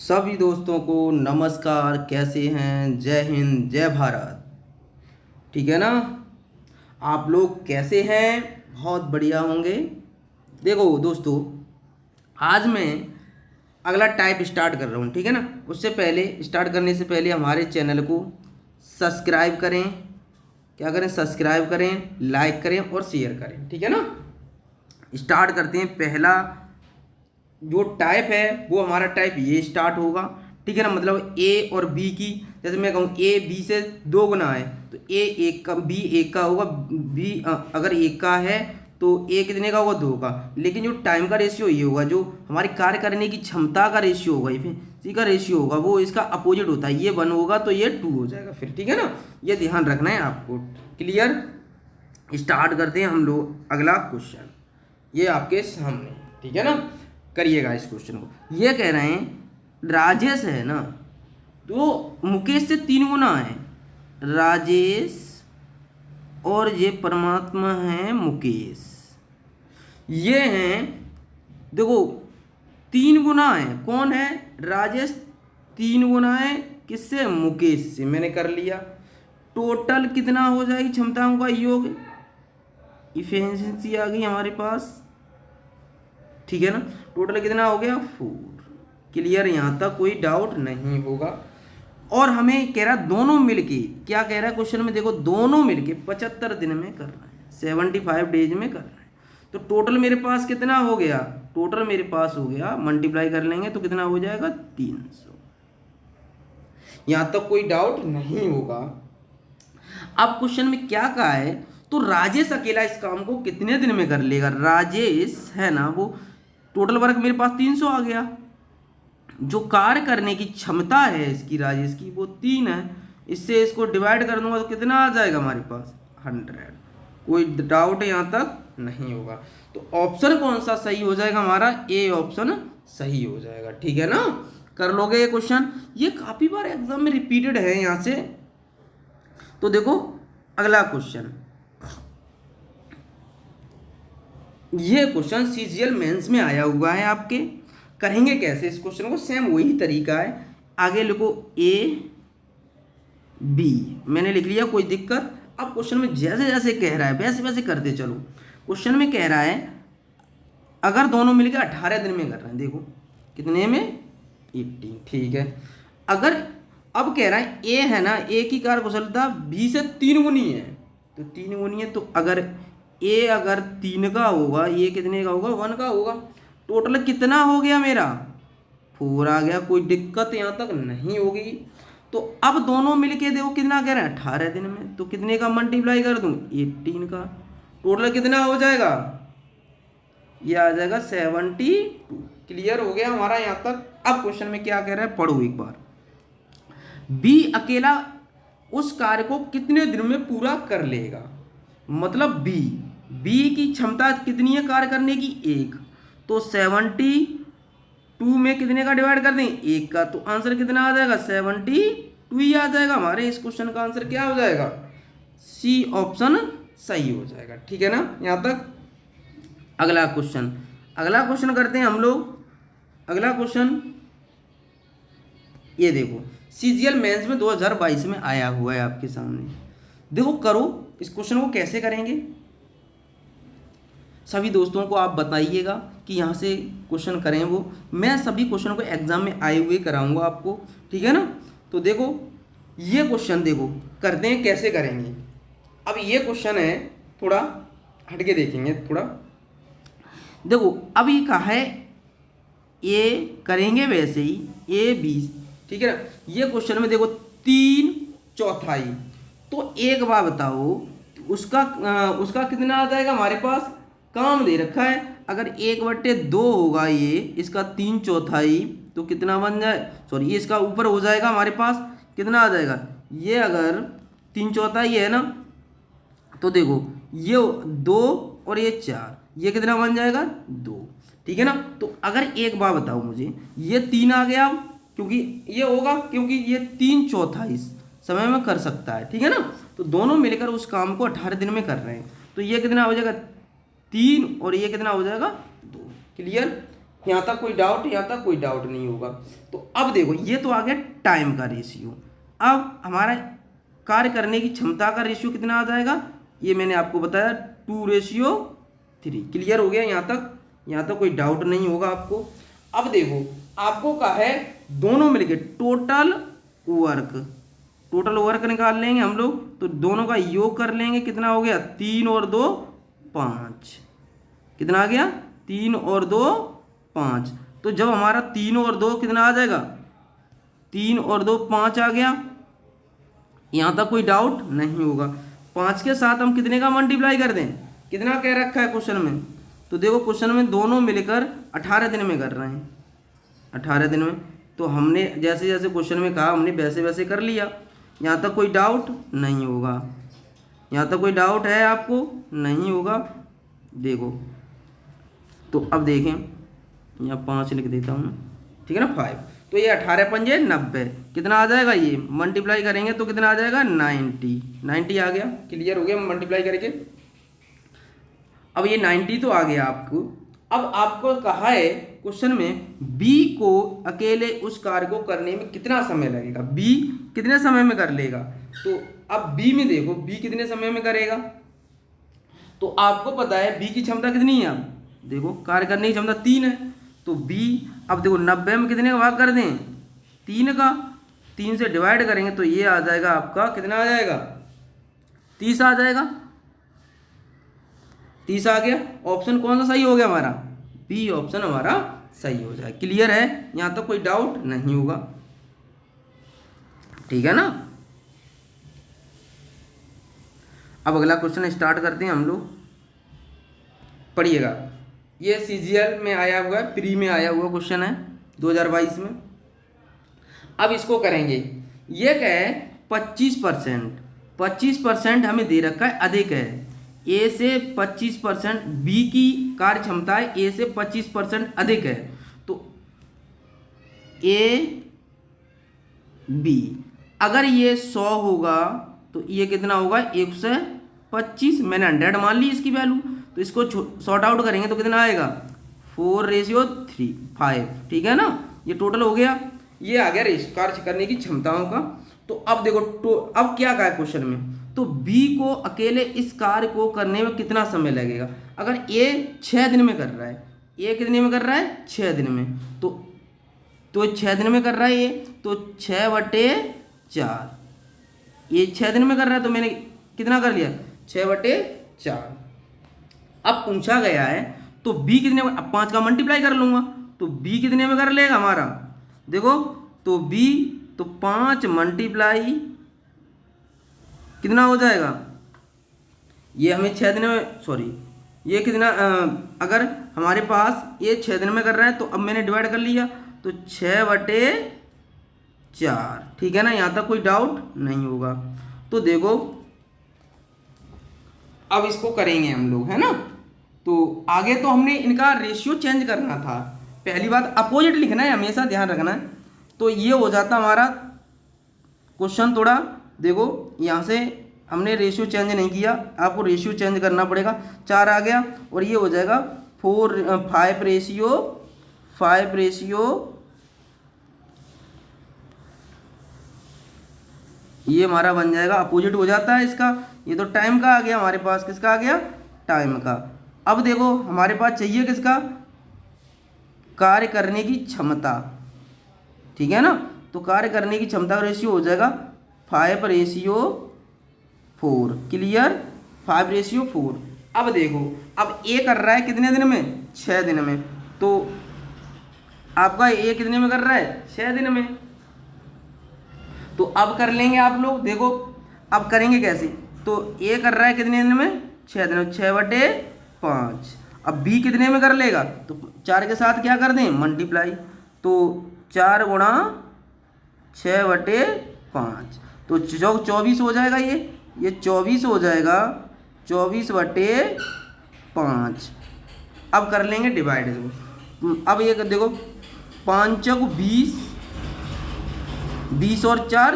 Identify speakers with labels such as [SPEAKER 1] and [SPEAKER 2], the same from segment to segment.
[SPEAKER 1] सभी दोस्तों को नमस्कार। कैसे हैं? जय हिंद, जय भारत। ठीक है ना? आप लोग कैसे हैं? बहुत बढ़िया होंगे। देखो दोस्तों, आज मैं अगला टाइप स्टार्ट कर रहा हूँ। ठीक है ना? उससे पहले, स्टार्ट करने से पहले हमारे चैनल को सब्सक्राइब करें। क्या करें? सब्सक्राइब करें, लाइक करें और शेयर करें। ठीक है ना? स्टार्ट करते हैं। पहला जो टाइप है वो हमारा टाइप ये स्टार्ट होगा। ठीक है ना? मतलब ए और बी की, जैसे मैं कहूँ ए बी से 2 गुना है तो ए एक का, बी एक का होगा। बी अगर एक का है तो ए कितने का होगा? 2 का। लेकिन जो टाइम का रेशियो ये होगा, जो हमारी कार्य करने की क्षमता का रेशियो होगा, इसी का रेशियो होगा, वो इसका अपोजिट होता है। ये 1 होगा तो ये 2 हो जाएगा फिर। ठीक है ना? ये ध्यान रखना है आपको। क्लियर? स्टार्ट करते हैं हम लोग अगला क्वेश्चन। ये आपके सामने। ठीक है ना? करिएगा इस क्वेश्चन को। ये कह रहे हैं राजेश है ना, तो मुकेश से 3 गुना है राजेश, और ये परमात्मा है मुकेश। ये हैं, देखो 3 गुना है। कौन है? राजेश 3 गुना है किससे? मुकेश से। मैंने कर लिया। टोटल कितना हो जाएगी? क्षमताओं का योग, इफिशिएंसी आ गई हमारे पास। ठीक है ना? टोटल कितना हो गया? 4। क्लियर? यहाँ तक कोई डाउट नहीं होगा। और हमें कह रहा दोनों मिलके, क्या कह रहा है क्वेश्चन में? देखो, दोनों मिलके 75 दिन में करना है, 75 डेज में करना है। तो टोटल मेरे पास कितना हो गया? टोटल मेरे पास हो गया, मल्टीप्लाई कर लेंगे तो कितना हो जाएगा? 300। यहाँ तक कोई डाउट नहीं होगा। अब क्वेश्चन में क्या कहा है? तो राजेश अकेला इस काम को कितने दिन में कर लेगा? राजेश है ना, वो टोटल वर्क मेरे पास 300 आ गया। जो कार्य करने की क्षमता है इसकी, राजेश की, वो 3 है। इससे इसको डिवाइड कर दूंगा तो कितना आ जाएगा हमारे पास? 100। कोई डाउट यहाँ तक नहीं होगा। तो ऑप्शन कौन सा सही हो जाएगा हमारा? ए ऑप्शन सही हो जाएगा। ठीक है ना? कर लोगे ये क्वेश्चन? ये काफी बार एग्जाम में रिपीटेड है यहाँ से। तो देखो अगला क्वेश्चन। ये क्वेश्चन सीजीएल मेंस में आया हुआ है आपके। करेंगे कैसे इस क्वेश्चन को? सेम वही तरीका है। आगे लिखो ए बी, मैंने लिख लिया, कोई दिक्कत? अब क्वेश्चन में जैसे जैसे कह रहा है वैसे वैसे करते चलो। क्वेश्चन में कह रहा है अगर दोनों मिलकर 18 दिन में कर रहे हैं, देखो कितने में? 18। ठीक है। अगर अब कह रहा है ए है ना, ए की कार्यकुशलता बी से 3 गुनी है, तो 3 गुनी है, तो अगर ए अगर 3 का होगा, ये कितने का होगा? 1 का होगा। टोटल कितना हो गया मेरा? 4 आ गया। कोई दिक्कत यहाँ तक नहीं होगी। तो अब दोनों मिलके देखो कितना कह रहे हैं? 18 दिन में। तो कितने का मल्टीप्लाई कर दूं? 18 का। टोटल कितना हो जाएगा? ये आ जाएगा 72। क्लियर हो गया हमारा यहाँ तक? अब क्वेश्चन में क्या कह रहा है पढ़ो एक बार। बी अकेला उस कार्य को कितने दिन में पूरा कर लेगा? मतलब बी, बी की क्षमता कितनी है कार्य करने की? 1। तो 72 में कितने का डिवाइड कर दें? 1 का। तो आंसर कितना आ जाएगा? 72 ही आ जाएगा। हमारे इस क्वेश्चन का आंसर क्या हो जाएगा? सी ऑप्शन सही हो जाएगा। ठीक है ना? यहाँ तक। अगला क्वेश्चन, अगला क्वेश्चन करते हैं हम लोग। अगला क्वेश्चन ये देखो, सीजीएल मेंस में 2022 में आया हुआ है आपके सामने। देखो करो इस क्वेश्चन को कैसे करेंगे। सभी दोस्तों को आप बताइएगा कि यहाँ से क्वेश्चन करें। वो मैं सभी क्वेश्चन को एग्जाम में आए हुए कराऊंगा आपको। ठीक है ना? तो देखो ये क्वेश्चन, देखो करते हैं कैसे करेंगे। अब ये क्वेश्चन है, थोड़ा हटके देखेंगे थोड़ा। देखो अब ये कहा है ए, करेंगे वैसे ही ए बी। ठीक है ना? ये क्वेश्चन में देखो 3/4। तो एक बार बताओ उसका कितना आ जाएगा हमारे पास? काम दे रखा है। अगर 1/2 होगा ये, इसका 3/4, तो कितना बन जाए? सॉरी, ये इसका ऊपर हो जाएगा हमारे पास, कितना आ जाएगा? ये अगर 3/4 है ना, तो देखो ये 2 और ये 4, ये कितना बन जाएगा? 2। ठीक है ना? तो अगर एक बार बताओ मुझे, ये 3 आ गया क्योंकि ये होगा, क्योंकि ये 3/4 समय में कर सकता है। ठीक है ना? तो दोनों मिलकर उस काम को 18 दिन में कर रहे हैं। तो ये कितना हो जाएगा? 3, और ये कितना हो जाएगा? 2। क्लियर? यहाँ तक कोई डाउट, यहाँ तक कोई डाउट नहीं होगा। तो अब देखो ये तो आ गया टाइम का रेशियो। अब हमारा कार्य करने की क्षमता का रेशियो कितना आ जाएगा, ये मैंने आपको बताया 2:3। क्लियर हो गया यहाँ तक? यहाँ तक कोई डाउट नहीं होगा आपको। अब देखो आपको कहा है दोनों मिलके टोटल वर्क निकाल लेंगे हम लोग, तो दोनों का योग कर लेंगे। कितना हो गया, 3 और 2 5। कितना आ गया, 3 और 2 5। तो जब हमारा 3 और 2 कितना आ जाएगा, 3 और 2 5 आ गया। यहाँ तक कोई डाउट नहीं होगा। 5 के साथ हम कितने का मल्टीप्लाई कर दें, कितना कह रखा है क्वेश्चन में, तो देखो क्वेश्चन में दोनों मिलकर 18 दिन में कर रहे हैं, 18 दिन में। तो हमने जैसे जैसे क्वेश्चन में कहा हमने वैसे वैसे कर लिया। यहाँ तक कोई डाउट नहीं होगा। यहाँ तक कोई डाउट है आपको, नहीं होगा। देखो तो अब देखें, यहाँ 5 लिख देता हूँ, ठीक है ना, 5। तो ये 18 पंजे 90, कितना आ जाएगा, ये मल्टीप्लाई करेंगे तो कितना आ जाएगा, 90 आ गया। क्लियर हो गया मल्टीप्लाई करके। अब ये 90 तो आ गया आपको। अब आपको कहा है क्वेश्चन में बी को अकेले उस कार्य को करने में कितना समय लगेगा, बी कितने समय में कर लेगा। तो अब बी में देखो बी कितने समय में करेगा, तो आपको पता है बी की क्षमता कितनी है। अब देखो कार्य करने की क्षमता 3 है, तो बी अब देखो 90 में कितने का भाग कर दें, 3 का, 3 से डिवाइड करेंगे तो ये आ जाएगा आपका, कितना आ जाएगा, 30 आ जाएगा। 30 आ गया। ऑप्शन कौन सा सही हो गया हमारा, बी ऑप्शन हमारा सही हो जाए। क्लियर है, यहाँ तक कोई डाउट नहीं होगा, ठीक है ना। अब अगला क्वेश्चन स्टार्ट करते हैं हम लोग, पढ़िएगा। ये सीजीएल में आया हुआ है, प्री में आया हुआ क्वेश्चन है 2022 में। अब इसको करेंगे, ये क्या है 25% हमें दे रखा है, अधिक है। ए से 25%, बी की कार्य क्षमता है ए से 25% अधिक है। तो ए बी अगर ये 100 होगा तो ये कितना होगा, 125। मैंने 100 मान ली इसकी वैल्यू, तो इसको सॉर्ट आउट करेंगे तो कितना आएगा, 4:5, ठीक है ना। ये टोटल हो गया, ये आ गया कार्य करने की क्षमताओं का। तो अब देखो अब क्या कहा है क्वेश्चन में, तो बी को अकेले इस कार्य को करने में कितना समय लगेगा। अगर ए 6 दिन में कर रहा है, ए कितने में कर रहा है, 6 दिन में, तो 6 दिन में कर रहा है ये, तो 6/4। ये 6 दिन में कर रहा है, तो मैंने कितना कर लिया, 6/4। अब पूछा गया है तो बी कितने में, अब 5 का मल्टीप्लाई कर लूँगा, तो बी कितने में कर लेगा हमारा, देखो तो बी तो 5 मल्टीप्लाई कितना हो जाएगा, ये हमें 6 दिन में, सॉरी ये कितना, अगर हमारे पास ये 6 दिन में कर रहा है तो अब मैंने डिवाइड कर लिया, तो 6/4, ठीक है ना। यहाँ तक कोई डाउट नहीं होगा। तो देखो अब इसको करेंगे हम लोग, है ना। तो आगे तो हमने इनका रेशियो चेंज करना था। पहली बात अपोजिट लिखना है, हमेशा ध्यान रखना है। तो ये हो जाता हमारा क्वेश्चन थोड़ा, देखो यहाँ से हमने रेशियो चेंज नहीं किया, आपको रेशियो चेंज करना पड़ेगा। 4 आ गया और ये हो जाएगा 5 रेशियो, ये हमारा बन जाएगा, अपोजिट हो जाता है इसका। ये तो टाइम का आ गया हमारे पास, किसका आ गया, टाइम का। अब देखो हमारे पास चाहिए किसका, कार्य करने की क्षमता, ठीक है ना। तो कार्य करने की क्षमता का रेशियो हो जाएगा 5:4। क्लियर, 5:4। अब देखो अब ए कर रहा है कितने दिन में, 6 दिन में, तो आपका ए कितने में कर रहा है, 6 दिन में। तो अब कर लेंगे आप लोग, देखो अब करेंगे कैसे, तो ए कर रहा है कितने दिन में, 6 दिन में, 6/5। अब बी कितने में कर लेगा, तो 4 के साथ क्या कर दें, मल्टीप्लाई, तो 4 गुणा 6/5, तो 24 हो जाएगा। ये 24 हो जाएगा, 24/5। अब कर लेंगे डिवाइड। अब ये देखो 5 × 20, 20 और 4,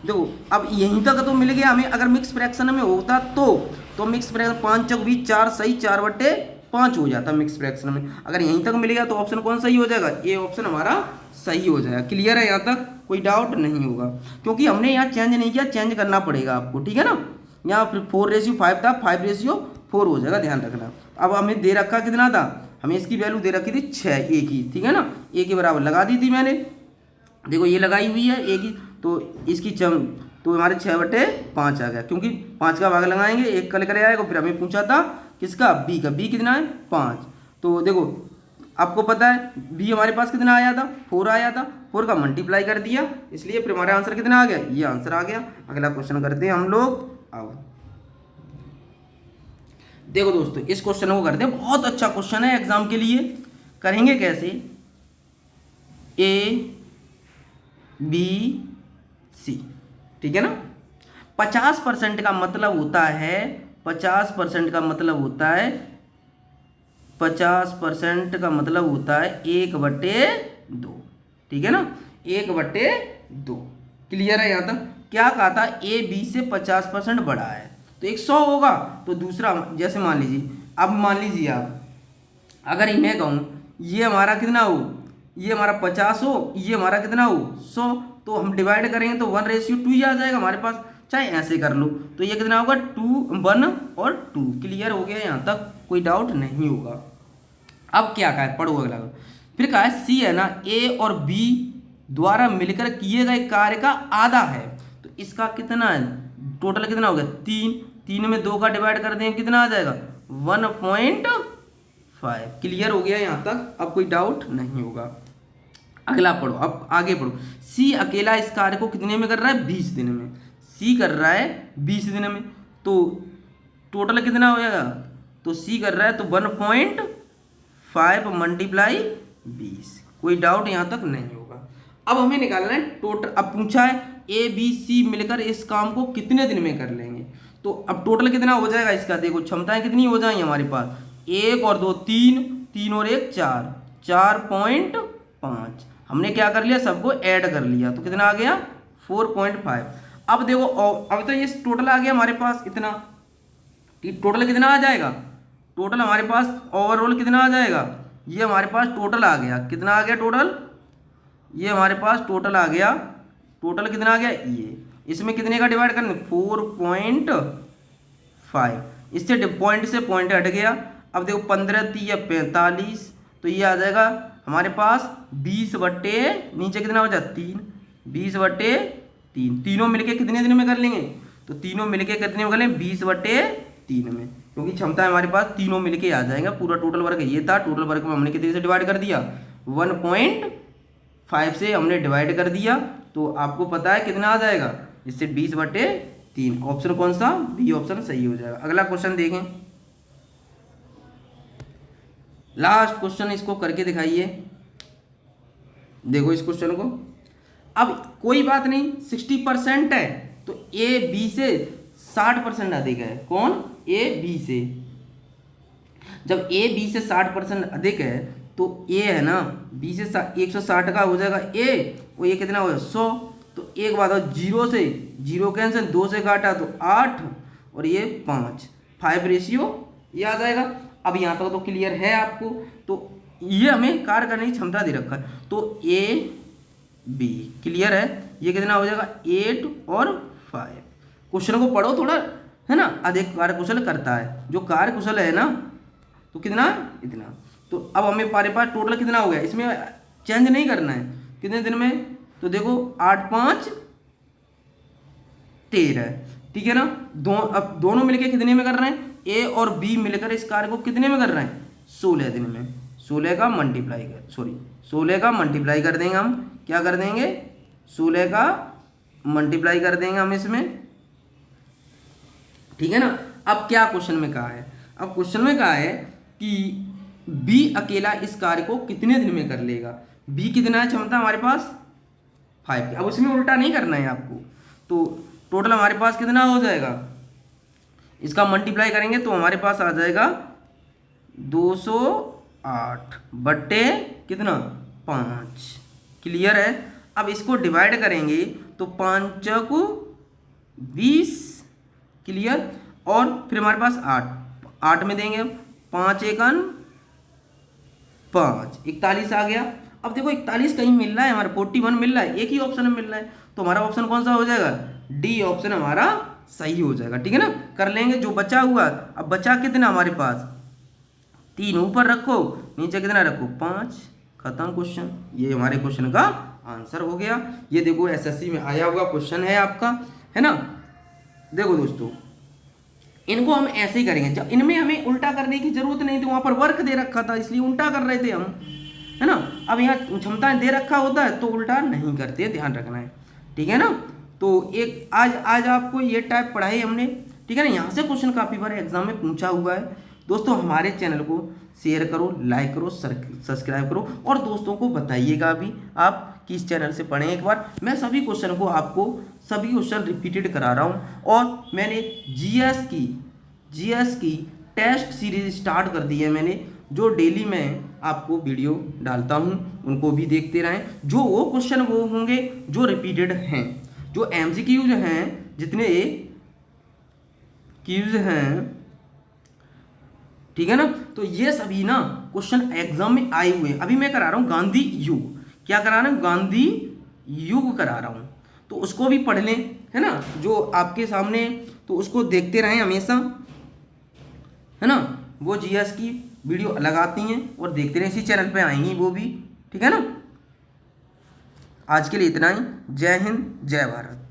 [SPEAKER 1] देखो अब यहीं तक तो मिल गया हमें। अगर मिक्स फ्रैक्शन में होता तो मिक्स फ्रैक्शन 5 × 20, 4 सही, 4/5। 5 हो जाता मिक्स फ्रैक्शन में। अगर यहीं तक मिलेगा तो ऑप्शन कौन सही हो जाएगा, ए ऑप्शन हमारा सही हो जाएगा। क्लियर है, यहाँ तक कोई डाउट नहीं होगा, क्योंकि हमने यहाँ चेंज नहीं किया, चेंज करना पड़ेगा आपको, ठीक है ना। यहाँ 4:5 था, 5:4 हो जाएगा, ध्यान रखना। अब हमें दे रखा कितना था, हमें इसकी वैल्यू दे रखी थी 6 ए की, ठीक है ना, ए के बराबर लगा दी थी मैंने, देखो ये लगाई हुई है ए की, तो इसकी तो हमारे 6/5 आ गया, क्योंकि 5 का भाग लगाएंगे, 1 कल करे आएगा। फिर हमें पूछा था किसका, बी का, बी कितना है 5। तो देखो आपको पता है बी हमारे पास कितना आया था, 4 आया था, 4 का मल्टीप्लाई कर दिया, इसलिए फिर हमारा आंसर कितना आ गया, ये आंसर आ गया। अगला क्वेश्चन करते हैं हम लोग। आओ देखो दोस्तों, इस क्वेश्चन को करते हैं, बहुत अच्छा क्वेश्चन है एग्जाम के लिए। करेंगे कैसे, ए बी सी, ठीक है ना। 50% का मतलब होता है, 50% का मतलब होता है, 50% का मतलब होता है 1/2, ठीक है ना, 1/2। क्लियर है यहाँ तक। क्या कहा था, ए बी से 50% बड़ा है, तो एक 100 होगा। तो दूसरा, जैसे मान लीजिए, अब मान लीजिए आप, अगर मैं कहूँ ये हमारा कितना हो, ये हमारा 50 हो, ये हमारा कितना हो 100, तो हम डिवाइड करेंगे तो 1:2 ही आ जाएगा हमारे पास, चाहे ऐसे कर लो। तो ये कितना होगा 2, 1 और 2। क्लियर हो गया, यहाँ तक कोई डाउट नहीं होगा। अब क्या कहा है, पढ़ो अगला। फिर कहा है सी है ना, ए और बी द्वारा मिलकर किए गए कार्य का आधा है, तो इसका कितना है, टोटल कितना हो गया 3, 3 में 2 का डिवाइड कर दें कितना आ जाएगा 1.5। क्लियर हो गया यहाँ तक, अब कोई डाउट नहीं होगा। अगला पढ़ो, अब आगे पढ़ो। सी अकेला इस कार्य को कितने में कर रहा है, 20 दिन में। सी कर रहा है 20 दिन में, तो टोटल कितना हो जाएगा, तो सी कर रहा है तो 1.5 मल्टीप्लाई 20। कोई डाउट यहाँ तक नहीं होगा। अब हमें निकालना है टोटल। अब पूछा है ए बी सी मिलकर इस काम को कितने दिन में कर लेंगे, तो अब टोटल कितना हो जाएगा इसका, देखो क्षमताएं कितनी हो जाएंगी हमारे पास, 1 और 2 3, 3 और 1 4, 4.5। हमने क्या कर लिया, सबको ऐड कर लिया, तो कितना आ गया 4.5। अब देखो, अब तो ये टोटल आ गया हमारे पास इतना, टोटल कितना आ जाएगा, टोटल हमारे पास ओवरऑल कितना आ जाएगा, ये हमारे पास टोटल आ गया, कितना आ गया टोटल, ये हमारे पास टोटल आ गया, टोटल कितना आ गया, ये इसमें कितने का डिवाइड करना, 4.5। इससे पॉइंट से पॉइंट हट गया। अब देखो 15×3 = 45, तो ये आ जाएगा हमारे पास 20 नीचे कितना हो जाए 3, 20/3। तीनों मिलके कितने दिन में कर लेंगे, तो तीनों मिलके कितने में कर लेंगे 20/3 में, क्योंकि क्षमता हमारे पास तीनों मिलके आ जाएगा। पूरा टोटल वर्क ये था, टोटल वर्क में हमने कितने से डिवाइड कर दिया, 1.5 से हमने डिवाइड कर दिया, तो आपको पता है कितना आ जाएगा, इससे 20/3। ऑप्शन कौन सा, बी ऑप्शन सही हो जाएगा। अगला क्वेश्चन देखें, लास्ट क्वेश्चन, इसको करके दिखाइए। देखो इस क्वेश्चन को, अब कोई बात नहीं 60% है, तो ए बी से 60% अधिक है। कौन, ए बी से। जब ए बी से 60% अधिक है, तो ए है ना बी से 160 का हो जाएगा ए, और ये कितना हो 100। तो एक बात है, 0 से 0 कैंसिल, 2 से काटा तो 8 और ये 5 ये आ जाएगा। अब यहाँ तक तो क्लियर है आपको। तो ये हमें कार्य करने की क्षमता दे रखा है, तो ए बी क्लियर है। ये कितना हो जाएगा 8 और 5। क्वेश्चन को पढ़ो थोड़ा, है ना, अधिक कार्य कुशल करता है, जो कार्य कुशल है ना, तो कितना इतना। तो अब हमें हमारे पास टोटल कितना हो गया, इसमें चेंज नहीं करना है कितने दिन में, तो देखो 8 5 13, ठीक है ना। अब दोनों मिलकर कितने में कर रहे हैं, ए और बी मिलकर इस कार्य को कितने में कर रहे हैं 16 दिन में। 16 का मल्टीप्लाई कर देंगे हम, क्या कर देंगे 16 का मल्टीप्लाई कर देंगे हम इसमें, ठीक है ना। अब क्या क्वेश्चन में कहा है, अब क्वेश्चन में कहा है कि बी अकेला इस कार्य को कितने दिन में कर लेगा। बी कितना है क्षमता हमारे पास 5 की। अब उसमें उल्टा नहीं करना है आपको, तो टोटल हमारे पास कितना हो जाएगा, इसका मल्टीप्लाई करेंगे तो हमारे पास आ जाएगा 208 बट्टे कितना 5। क्लियर है। अब इसको डिवाइड करेंगे तो 5 को 20, क्लियर। और फिर हमारे पास 8 में देंगे 5 एकन 5, 41 आ गया। अब देखो 41 कहीं मिल रहा है, हमारा 41 मिल रहा है, एक ही ऑप्शन में मिल रहा है, तो हमारा ऑप्शन कौन सा हो जाएगा, डी ऑप्शन हमारा सही हो जाएगा। ठीक है ना, कर लेंगे जो बचा हुआ। अब बचा कितना हमारे पास, 3 ऊपर रखो, नीचे कितना रखो 5, खत्म क्वेश्चन। ये हमारे क्वेश्चन का आंसर हो गया। ये देखो एसएससी में आया हुआ क्वेश्चन है आपका, है ना। देखो दोस्तों, इनको हम ऐसे ही करेंगे, जब इनमें हमें उल्टा करने की जरूरत नहीं थी, वहां पर वर्क दे रखा था इसलिए उल्टा कर रहे थे हम, है ना। अब यहाँ क्षमताएं दे रखा होता है तो उल्टा नहीं करते, ध्यान रखना है। ठीक है ना, तो एक आज आपको ये टाइप पढ़ाई हमने। ठीक है ना, यहाँ से क्वेश्चन काफ़ी बार एग्जाम में पूछा हुआ है। दोस्तों हमारे चैनल को शेयर करो, लाइक करो, सब्सक्राइब करो, और दोस्तों को बताइएगा भी आप किस चैनल से पढ़ें। एक बार मैं सभी क्वेश्चन को आपको सभी क्वेश्चन रिपीटेड करा रहा हूँ, और मैंने जीएस की टेस्ट सीरीज स्टार्ट कर दी है मैंने, जो डेली मैं आपको वीडियो डालता हूँ, उनको भी देखते रहें। जो वो क्वेश्चन वो होंगे जो रिपीटेड हैं, जो एमसीक्यूज हैं, जितने क्यूज हैं, ठीक है ना, तो ये सभी ना क्वेश्चन एग्जाम में आए हुए हैं। अभी मैं करा रहा हूँ गांधी युग, क्या करा रहा हूँ, गांधी युग करा रहा हूँ, तो उसको भी पढ़ लें, है ना, जो आपके सामने, तो उसको देखते रहें हमेशा, है ना। वो जीएस की वीडियो लगाती हैं और देखते रहें, इसी चैनल पे आएंगी वो भी। ठीक है ना, आज के लिए इतना ही। जय हिंद, जय भारत।